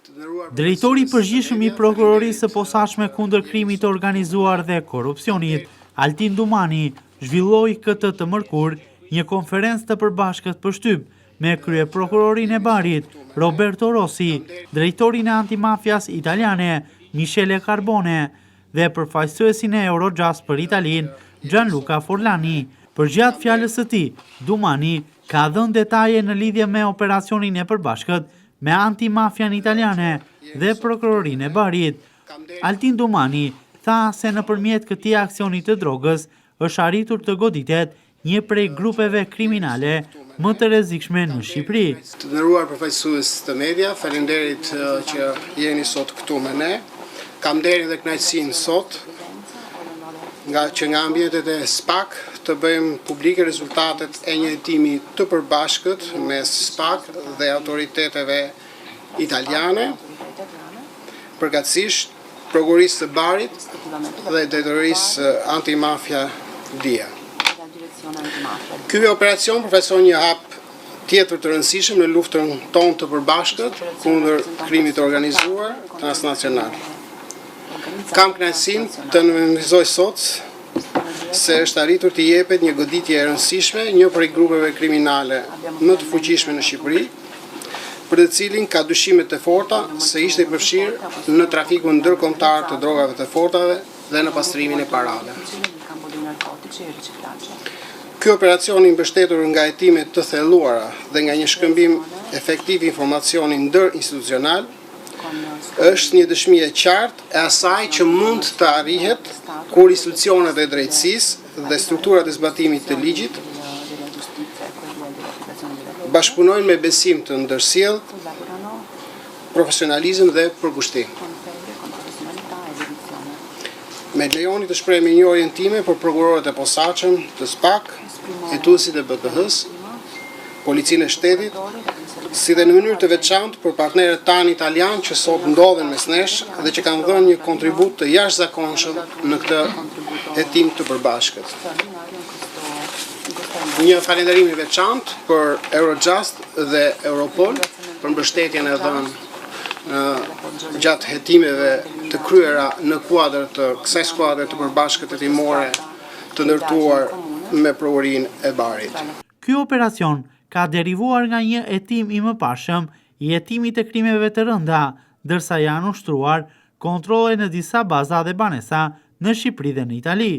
Drejtori i përgjithshëm i prokurorisë së posaçme kundër krimit të organizuar dhe korrupsionit, Altin Dumani, zhvilloi këtë të mërkur një konferencë të përbashkët për shtyp me kryeprokurorin e Barit, Roberto Rossi, drejtorin e antimafias italiane, Michele Carbone, dhe përfaqësuesin e Eurojust për Italinë, Gianluca Forlani. Përgjatë fjalës së tij, Dumani ka dhënë detaje në lidhje me operacionin e përbashkët me antimafian italiane dhe prokurorinë e Barit. Altin Dumani tha se nëpërmjet këtij aksioni të drogës është arritur të goditet një prej grupeve kriminale më të rrezikshme në Shqipëri. Të nderuar përfaqësues të media, faleminderit që jeni sot këtu me ne. Kam nderin dhe kënaqësinë sot nga ambientet e SPAK të bëjmë publike rezultatet e një hetimi të përbashkët mes SPAK dhe autoriteteve italiane, përkatësisht prokurorisë së Barit dhe drejtorisë antimafia DIA. Ky operacion përfaqëson një hap tjetër të rëndësishëm në luftën tonë të përbashkët kundër krimit të organizuar transnacional. Kam kënaqësinë të nënvizoj sot se është arritur të jepet një goditje e rëndësishme një prej grupeve kriminale më të fuqishme në Shqipëri, për të cilin ka dyshime të forta se ishte i përfshirë në trafikun ndërkombëtar të drogave të fortave dhe në pastrimin e parave. Ky operacion i mbështetur nga hetime të thelluara dhe nga një shkëmbim efektiv informacioni ndërinstitucional është një dëshmi e qartë e asaj që mund të arrihet kur institucionet e drejtësisë dhe strukturat e zbatimit të ligjit bashkëpunojnë me besim të ndërsjellët, profesionalizëm dhe përkushtim. Me lejoni të shpreh një orientime për prokurorët e posaçëm të SPAK, hetuesit e BPH-s, Policinë e Shtetit, si dhe në mënyrë të veçantë për partnerët tanë italian që sot ndodhen mes nesh dhe që kanë dhënë një kontribut të jashtëzakonshëm në këtë hetim të përbashkët. Një falënderim i veçantë për Eurojust dhe Europol për mbështetjen e dhënë gjatë hetimeve të kryera në kuadër të kësaj skuadre të përbashkët hetimore të ndërtuar me provërinë e Barit. Ky operacion ka derivuar nga një hetim i mëparshëm i hetimit të krimeve të rënda, ndërsa janë ushtruar kontrolle në disa baza dhe banesa në Shqipëri dhe në Itali.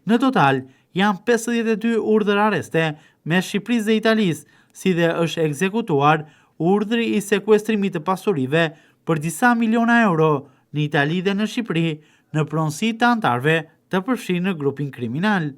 Në total, janë 52 urdhër arreste mes Shqipërisë dhe Italisë, si dhe është ekzekutuar urdhri i sekuestrimit të pasurive për disa miliona euro në Itali dhe në Shqipëri në pronësi të anëtarëve të përfshirë në grupin kriminal.